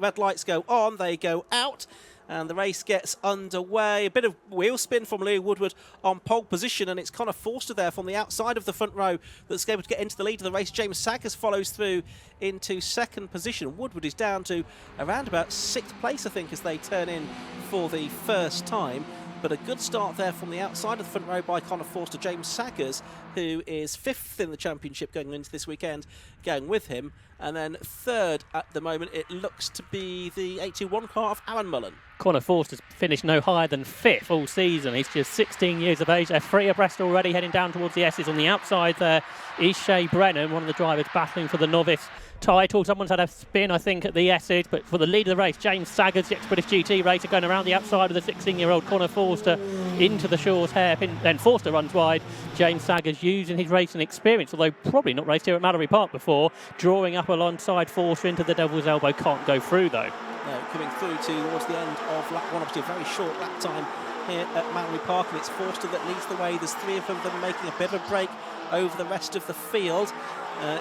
red lights go on, they go out. And the race gets underway. A bit of wheel spin from Louis Woodward on pole position, and it's Connor Forster there from the outside of the front row that's able to get into the lead of the race. James Saggers follows through into second position. Woodward is down to around about 6th place, I think, as they turn in for the first time. But a good start there from the outside of the front row by Connor Forster. James Saggers, who is 5th in the championship going into this weekend, going with him. And then 3rd at the moment, it looks to be the 821 car of Aaron Mullen. Connor Forster's finished no higher than 5th all season. He's just 16 years of age. They're 3 abreast already, heading down towards the S's. On the outside there is Shea Brennan, one of the drivers battling for the novice title. Someone's had a spin, I think, at the S's, but for the lead of the race, James Saggers, the ex-British GT racer, going around the outside of the 16-year-old Connor Forster into the Shaw's hairpin. Then Forster runs wide. James Saggers, using his racing experience, although probably not raced here at Mallory Park before, drawing up alongside Forster into the Devil's Elbow. Can't go through, though. No, coming through towards the end of lap 1, obviously a very short lap time here at Mallory Park, and it's Forster that leads the way. There's 3 of them making a bit of a break over the rest of the field.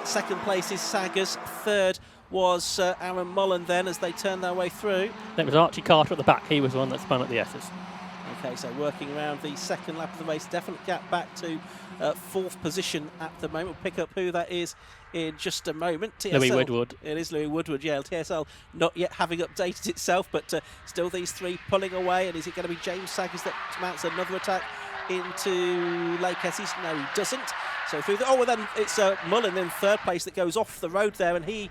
Second place is Saggers. 3rd was Aaron Mullen then as they turn their way through. That was Archie Carter at the back. He was the one that spun at the S's. Okay, so working around the second lap of the race, definite gap back to 4th position at the moment. We'll pick up who that is in just a moment. TSL, Louis Woodward. It is Louis Woodward, yeah. TSL not yet having updated itself, but still these 3 pulling away. And is it going to be James Saggers that mounts another attack into Lake Esses? No, he doesn't. So through the... Oh, well then it's Mullen in 3rd place that goes off the road there, and he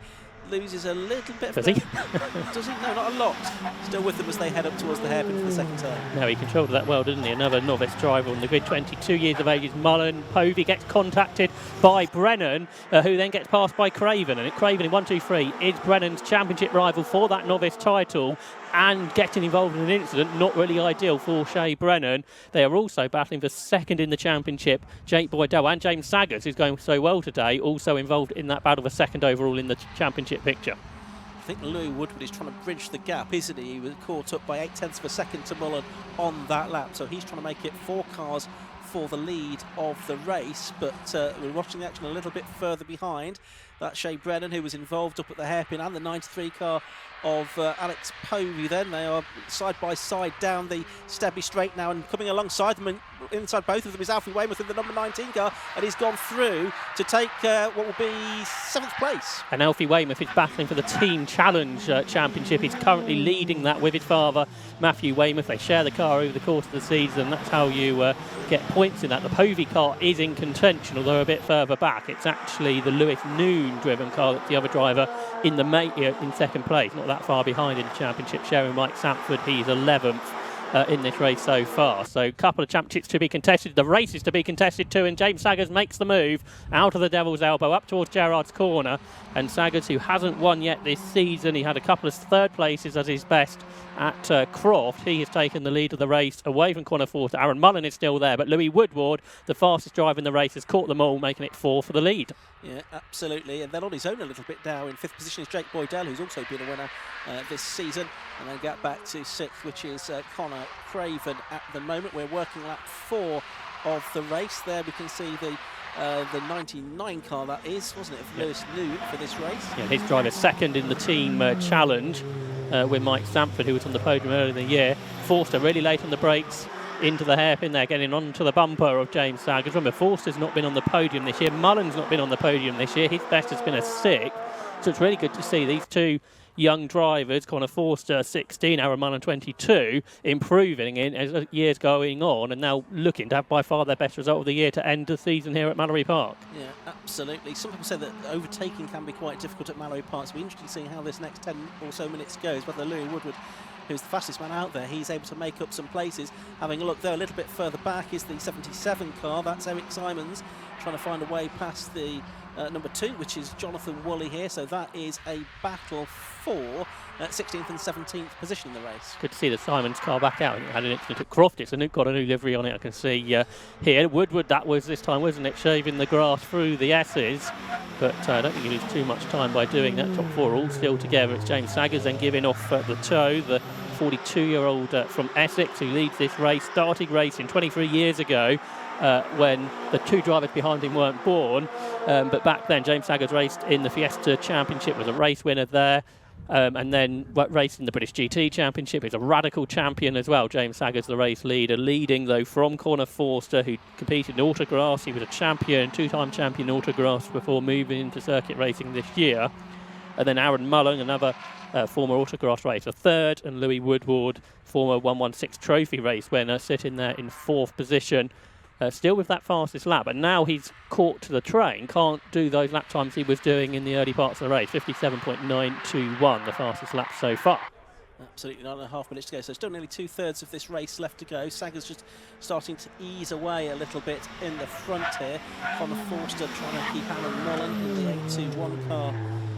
loses a little bit. Does he? Does he? No, not a lot. Still with them as they head up towards the hairpin for the second turn. No, he controlled that well, didn't he? Another novice driver on the grid, 22 years of age, is Mullen. Povey gets contacted by Brennan, who then gets passed by Craven. And Craven in 1-2-3 is Brennan's championship rival for that novice title. And getting involved in an incident, not really ideal for Shea Brennan. They are also battling for 2nd in the championship. Jake Boydell and James Saggers, who's going so well today, also involved in that battle for 2nd overall in the championship picture. I think Louis Woodward is trying to bridge the gap, isn't he? He was caught up by 0.8 of a second to Mullen on that lap, so he's trying to make it 4 cars for the lead of the race, but we're watching the action a little bit further behind. That's Shea Brennan, who was involved up at the hairpin, and the 93 car of Alex Povey. Then they are side by side down the Stebby Straight now, and coming alongside them and inside both of them is Alfie Weymouth in the number 19 car, and he's gone through to take what will be 7th place. And Alfie Weymouth is battling for the Team Challenge Championship. He's currently leading that with his father, Matthew Weymouth. They share the car over the course of the season. That's how you get points in that. The Povey car is in contention, although a bit further back. It's actually the Lewis Noon driven car that's the other driver in the in 2nd place, not that far behind in the championship, sharing Mike Sanford. He's 11th in this race so far. So a couple of championships to be contested, the races to be contested too, and James Saggers makes the move out of the Devil's Elbow up towards Gerrard's Corner. And Saggers, who hasn't won yet this season, he had a couple of 3rd places as his best at Croft. He has taken the lead of the race away from Connor Forster. Aaron Mullen is still there, but Louis Woodward, the fastest driver in the race, has caught them all, making it 4 for the lead. Yeah, absolutely. And then on his own a little bit now in 5th position is Jake Boydell, who's also been a winner this season. And then get back to 6th, which is Connor Craven at the moment. We're working lap 4 of the race. There we can see the 99 car, that is, wasn't it, of Lewis New for this race. Yeah, his driver 2nd in the team challenge with Mike Sanford, who was on the podium earlier in the year. Forster really late on the brakes into the hairpin there, getting onto the bumper of James Saggers. Remember, Forster's not been on the podium this year. Mullen's not been on the podium this year. His best has been a 6th. So it's really good to see these 2 young drivers, Connor Forster 16, Aaron Mullen 22, improving in as years going on, and now looking to have by far their best result of the year to end the season here at Mallory Park. Yeah, absolutely. Some people say that overtaking can be quite difficult at Mallory Park. So it'll be interesting seeing how this next 10 or so minutes goes. Whether Louis Woodward, who's the fastest man out there, he's able to make up some places. Having a look there a little bit further back is the 77 car. That's Eric Simons trying to find a way past the number 2, which is Jonathan Woolley here. So that is a battle for 16th and 17th position in the race. Good to see the Simons car back out. It had an incident at Croft. It's got a new livery on it, I can see here. Woodward, that was this time, wasn't it? Shaving the grass through the S's. But I don't think he lose too much time by doing that. Top 4 all still together. It's James Saggers then giving off the toe. The 42-year-old from Essex who leads this race. Started racing 23 years ago. When the 2 drivers behind him weren't born. But back then, James Saggers raced in the Fiesta Championship, was a race winner there. And then racing the British GT Championship. He's a radical champion as well. James Saggers, the race leader, leading though from Connor Forster, who competed in autographs. He was a champion, 2-time champion autographs before moving into circuit racing this year. And then Aaron Mullen, another former autographs racer, third, and Louis Woodward, former 116 trophy race winner, sitting there in 4th position. Still with that fastest lap, and now he's caught to the train, can't do those lap times he was doing in the early parts of the race. 57.921, the fastest lap so far. Absolutely, 9.5 minutes to go, so still nearly 2/3 of this race left to go. Saggers just starting to ease away a little bit in the front here. Connor Forster trying to keep Aaron Mullen in the 821 car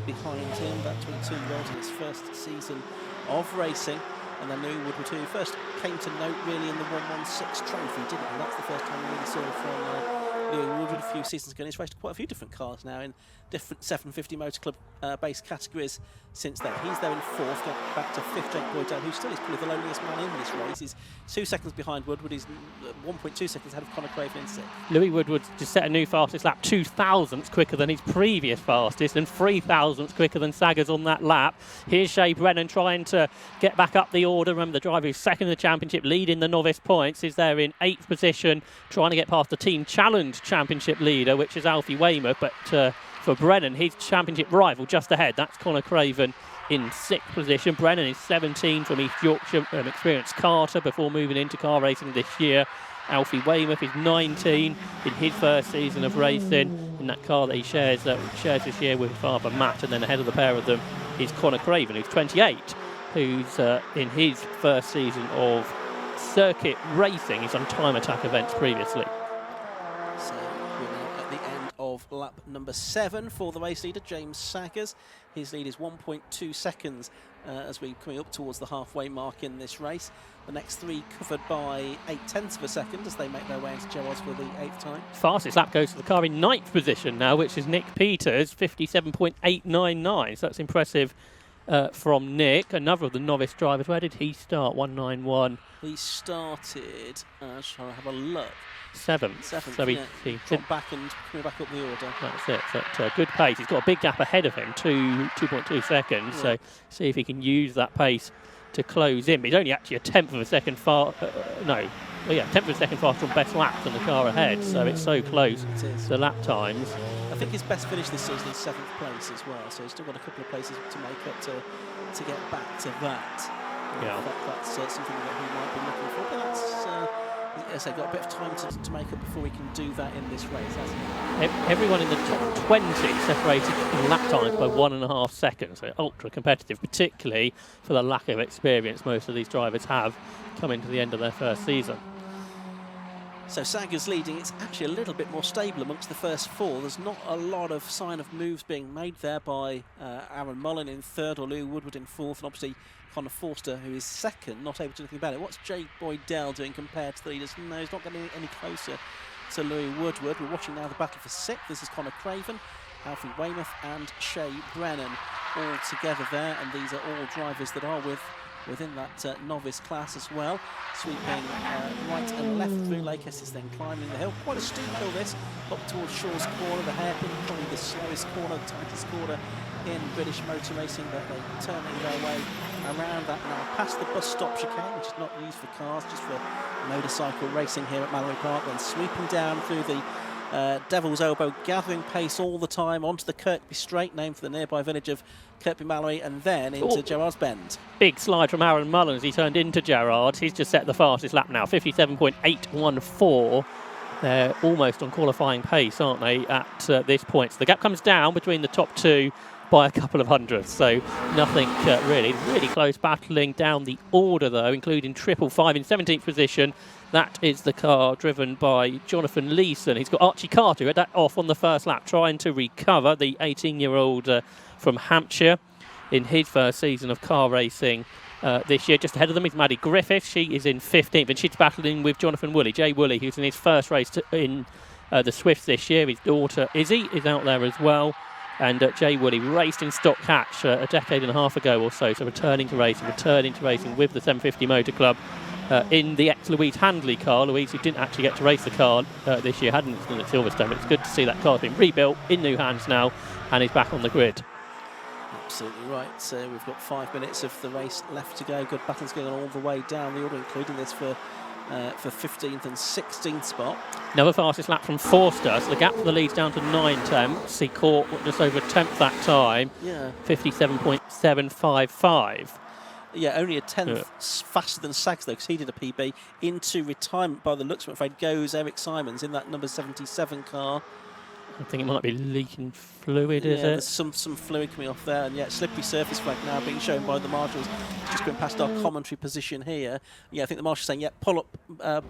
behind him, that 22-year-old in his first season of racing. And then Louis Woodward, who first came to note really in the 116 trophy, didn't he? That's the first time we really saw from Louis Woodward a few seasons ago. He's raced quite a few different cars now in different 750 Motor Club based categories since then. He's there in 4th, got back to 5th, Jake Boydell, who still is probably the loneliest man in this race. He's 2 seconds behind Woodward. He's 1.2 seconds ahead of Conor Craven in 6th. Louis Woodward just set a new fastest lap, 2 thousandths quicker than his previous fastest, and 3 thousandths quicker than Saggers on that lap. Here's Shea Brennan trying to get back up the order. Remember, the driver who's second in the championship, leading the novice points, is there in 8th position, trying to get past the Team Challenge Championship leader, which is Alfie Weymouth. But for Brennan, his championship rival just ahead, that's Conor Craven in 6th position. Brennan is 17 from East Yorkshire, an experienced karter before moving into car racing this year. Alfie Weymouth is 19 in his first season of racing in that car that he shares this year with his father Matt, and then ahead of the pair of them is Conor Craven, who's 28, who's in his first season of circuit racing. He's done time attack events previously. So we're now at the end of lap number 7 for the race leader, James Saggers. His lead is 1.2 seconds as we're coming up towards the halfway mark in this race. The next 3 covered by 0.8 of a second as they make their way into Gerrards for the 8th time. Fastest lap goes to the car in 9th position now, which is Nick Peters, 57.899. So that's impressive from Nick. Another of the novice drivers. Where did he start? 191. He started, trying to have a look. 7th. So he dropped back and coming back up the order. That's it. But good pace. He's got a big gap ahead of him, 2.2 seconds. Yeah. So see if he can use that pace to close in. But he's only actually a 10th of a second faster. 10th of a second faster on best laps than the car ahead. So it's so close. It is. The lap times. I think his best finish this season is 7th place as well. So he's still got a couple of places to make up to get back to that. Yeah, that's something that he might be looking for. But that's, as I say, got a bit of time to make up before he can do that in this race, hasn't he? Everyone in the top 20 separated in lap times by 1.5 seconds. So ultra competitive, particularly for the lack of experience most of these drivers have coming to the end of their first season. So Saggers leading. It's actually a little bit more stable amongst the first 4. There's not a lot of sign of moves being made there by Aaron Mullen in 3rd or Louis Woodward in 4th, and obviously Connor Forster, who is 2nd, not able to do anything about it. What's Jake Boydell doing compared to the leaders? No, he's not getting any closer to Louis Woodward. We're watching now the battle for 6th. This is Conor Craven, Alfie Weymouth and Shea Brennan all together there, and these are all drivers that are within that novice class as well. Sweeping right and left through Lakehurst is then climbing the hill. Quite a steep hill this, up towards Shaw's Corner, the hairpin, probably the slowest corner, the tightest corner in British motor racing, but they're turning their way around that now, past the bus stop chicane, which is not used for cars, just for motorcycle racing here at Mallory Park, then sweeping down through the Devil's Elbow, gathering pace all the time onto the Kirkby Straight, named for the nearby village of Kirkby Mallory, and then into Gerrards Bend. Big slide from Aaron Mullen as he turned into Gerrards. He's just set the fastest lap now, 57.814. They're almost on qualifying pace, aren't they, at this point? So the gap comes down between the top 2 by a couple of hundredths, so nothing really close battling down the order though, including 555 in 17th position. That is the car driven by Jonathan Leeson. He's got Archie Carter, who had that off on the first lap, trying to recover, the 18-year-old from Hampshire in his first season of car racing this year. Just ahead of them is Maddie Griffith. She is in 15th, and she's battling with Jonathan Woolley, Jay Woolley, who's in his first race in the Swifts this year. His daughter Izzy is out there as well. And Jay Woolley raced in Stock Hatch a decade and a half ago or so, returning to racing with the 750 Motor Club in the ex-Louise Handley car. Louise, who didn't actually get to race the car this year, hadn't done at Silverstone, but it's good to see that car's been rebuilt in new hands now and is back on the grid. absolutely right. So we've got 5 minutes of the race left to go. Good battles going on all the way down the order, including this for 15th and 16th spot. Another fastest lap from Forster, so the gap for the lead's down to 9 tenths. He caught just over a tenth that time. Yeah. 57.755. Yeah, only a tenth faster than Sags, though, because he did a PB. Into retirement, by the looks of it, I'm afraid, goes Eric Simons in that number 77 car. I think it might be leaking fluid, is it? There's some fluid coming off there, and yet slippery surface flag now being shown by the marshals. Just going past our commentary position here. Yeah, I think the marshal's saying, pull up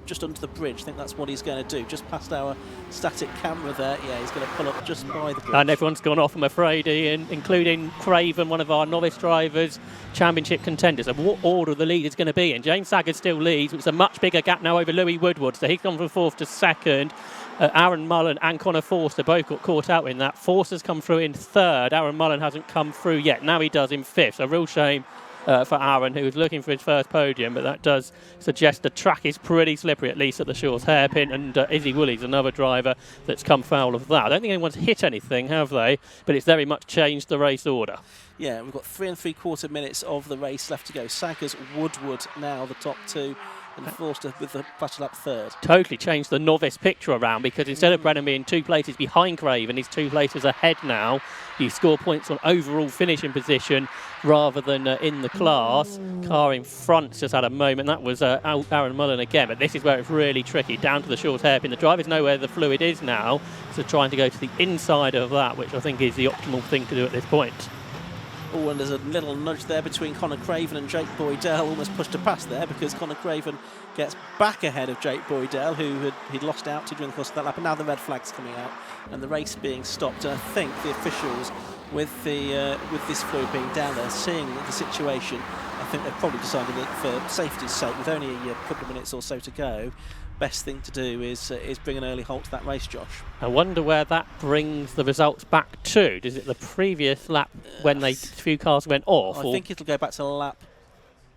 just under the bridge. I think that's what he's going to do. Just past our static camera there. Yeah, he's going to pull up just by the bridge. And everyone's gone off, I'm afraid, Ian, including Craven, one of our novice drivers, championship contenders. And what order the lead is going to be in? James Saggers still leads, which is a much bigger gap now over Louis Woodward. So he's gone from 4th to 2nd. Aaron Mullen and Connor Forster both got caught out in that. Forster's come through in 3rd. Aaron Mullen hasn't come through yet. Now he does in 5th. A real shame for Aaron, who was looking for his first podium, but that does suggest the track is pretty slippery, at least at the Shaw's hairpin. And Izzy Woolley's another driver that's come foul of that. I don't think anyone's hit anything, have they? But it's very much changed the race order. Yeah, we've got 3 3/4 minutes of the race left to go. Saggers, Woodward now the top 2. And Forster with the battle up 3rd. Totally changed the novice picture around, because instead of Brennan being 2 places behind Craven, he's 2 places ahead now. You score points on overall finishing position rather than in the class. Car in front's just had a moment. That was Aaron Mullen again, but this is where it's really tricky. Down to the short hairpin. The drivers know where the fluid is now, so trying to go to the inside of that, which I think is the optimal thing to do at this point. Oh, and there's a little nudge there between Connor Craven and Jake Boydell, almost pushed to pass there, because Connor Craven gets back ahead of Jake Boydell, who he'd lost out to during the course of that lap, and now the red flag's coming out and the race being stopped. And I think the officials, with this fluid being down there, seeing the situation, I think they've probably decided that for safety's sake, with only a couple of minutes or so to go, best thing to do is bring an early halt to that race, Josh. I wonder where that brings the results back to. Is it the previous lap when a few cars went off? I think it'll go back to lap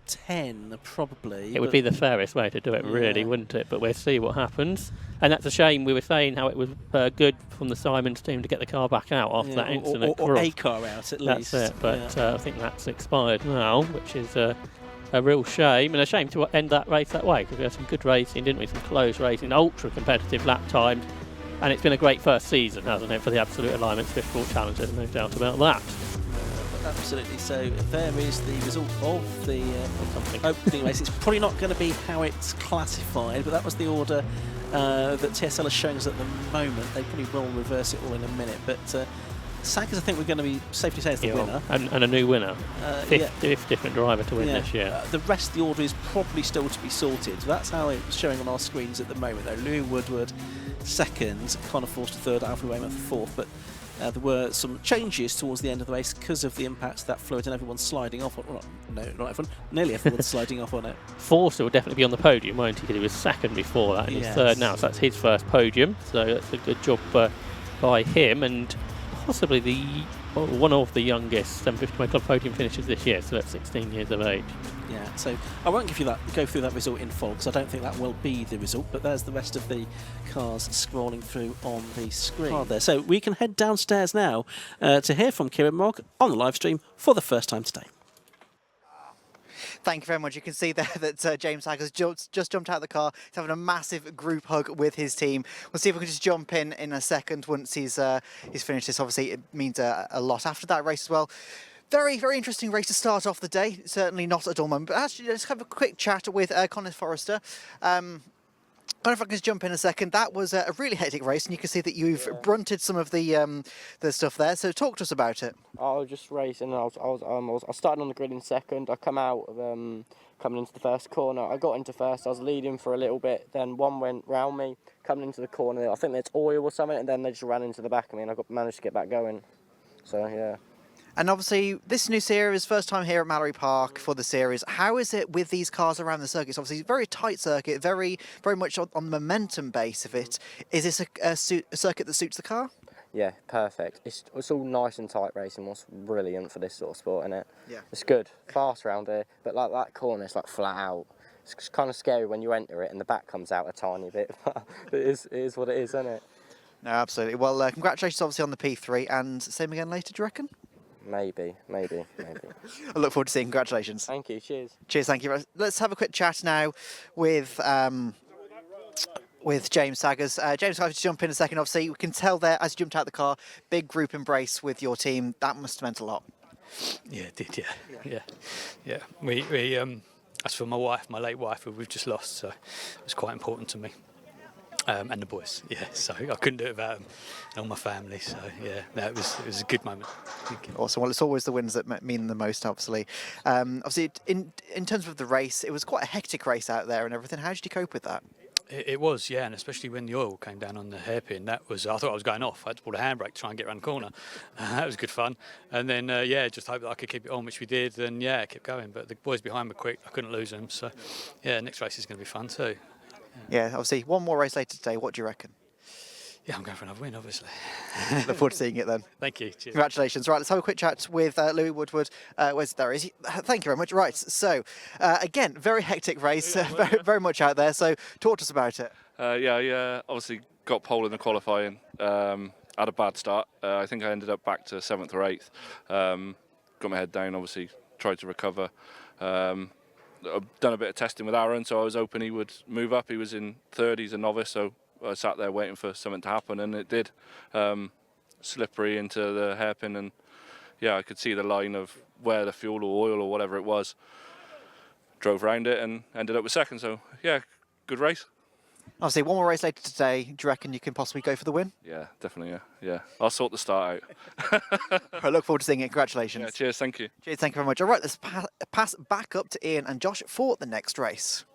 10, probably. It would be the fairest way to do it, really, wouldn't it? But we'll see what happens. And that's a shame. We were saying how it was good from the Simons team to get the car back out after that incident. Or a car out, at least. That's it. But I think that's expired now, which is a real shame, and a shame to end that race that way, because we had some good racing, didn't we? Some close racing, ultra competitive lap times, and it's been a great first season, hasn't it, for the Absolute Alignment Swift Sport Challenge? There's no doubt about that. Absolutely. So there is the result of the opening race. It's probably not going to be how it's classified, but that was the order that TSL is showing us at the moment. They probably will reverse it all in a minute, but Saggers, I think we're going to be safe to say, is the winner. And a new winner. Fifth different driver to win this year. The rest of the order is probably still to be sorted. So that's how it's showing on our screens at the moment, though. Louis Woodward 2nd, Connor Forster 3rd, Alfred Weymouth 4th. But there were some changes towards the end of the race because of the impact of that fluid and everyone's sliding off. Well, no, not everyone. Nearly everyone's sliding off on it. Forster will definitely be on the podium, won't he? Because he was 2nd before that, and he's 3rd now. So that's his first podium. So that's a good job by him. And possibly one of the youngest 750 Club podium finishes this year, so that's 16 years of age. Yeah, so I won't go through that result in full, because I don't think that will be the result, but there's the rest of the cars scrolling through on the screen there. So we can head downstairs now to hear from Kieran Mogg on the live stream for the first time today. Thank you very much. You can see there that James Saggers just jumped out of the car. He's having a massive group hug with his team. We'll see if we can just jump in a second once he's finished this. Obviously, it means a lot after that race as well. Very, very interesting race to start off the day. Certainly not a dull moment. But actually, let's have a quick chat with Connor Forster. If I can just jump in a second, that was a really hectic race, and you can see that you've brunted some of the stuff there. So talk to us about it. I was just racing, and I started on the grid in 2nd. I come out coming into the first corner. I got into first. I was leading for a little bit. Then one went round me coming into the corner. I think there's oil or something, and then they just ran into the back of me, and I managed to get back going. So yeah. And obviously, this new series, first time here at Mallory Park for the series. How is it with these cars around the circuit? It's obviously a very tight circuit, very much on the momentum base of it. Is this a circuit that suits the car? Yeah, perfect. It's all nice and tight racing. What's brilliant for this sort of sport, isn't it? Yeah. It's good, fast around here, but like that corner, it's like flat out. It's kind of scary when you enter it and the back comes out a tiny bit. It is what it is, isn't it? No, absolutely. Well, congratulations obviously on the P3, and same again later, do you reckon? Maybe. I look forward to seeing. Congratulations. Thank you. Cheers. Cheers, thank you. Let's have a quick chat now with James Saggers. James, I'll just jump in a second. Obviously, we can tell there as you jumped out the car, big group embrace with your team. That must have meant a lot. Yeah, it did. Yeah. We as for my wife, my late wife, who we've just lost, so it was quite important to me. And the boys, so I couldn't do it without them and all my family. So it was a good moment. Thank you. Awesome. Well, it's always the wins that mean the most, obviously. Obviously, in terms of the race, it was quite a hectic race out there and everything. How did you cope with that? It was, and especially when the oil came down on the hairpin, I thought I was going off. I had to pull the handbrake to try and get around the corner. That was good fun. And then, just hope that I could keep it on, which we did. And it kept going. But the boys behind were quick. I couldn't lose them. So, next race is going to be fun too. Yeah, obviously, one more race later today. What do you reckon? Yeah, I'm going for another win, obviously. Look forward to seeing it then. Thank you. Cheers. Congratulations. Right, let's have a quick chat with Louis Woodward. There is he? Thank you very much. Right, so again, very hectic race, very much out there. So talk to us about it. Obviously got pole in the qualifying. Had a bad start. I think I ended up back to 7th or 8th. Got my head down, obviously tried to recover. I've done a bit of testing with Aaron, so I was hoping he would move up. He was in 3rd, he's a novice, so I sat there waiting for something to happen, and it did. Slippery into the hairpin, and I could see the line of where the fuel or oil or whatever it was. Drove around it and ended up with 2nd, so good race. Obviously, one more race later today. Do you reckon you can possibly go for the win? Yeah, definitely, yeah. I'll sort the start out. I look forward to seeing it. Congratulations. Yeah, cheers, thank you. Cheers, thank you very much. All right, let's pass back up to Ian and Josh for the next race.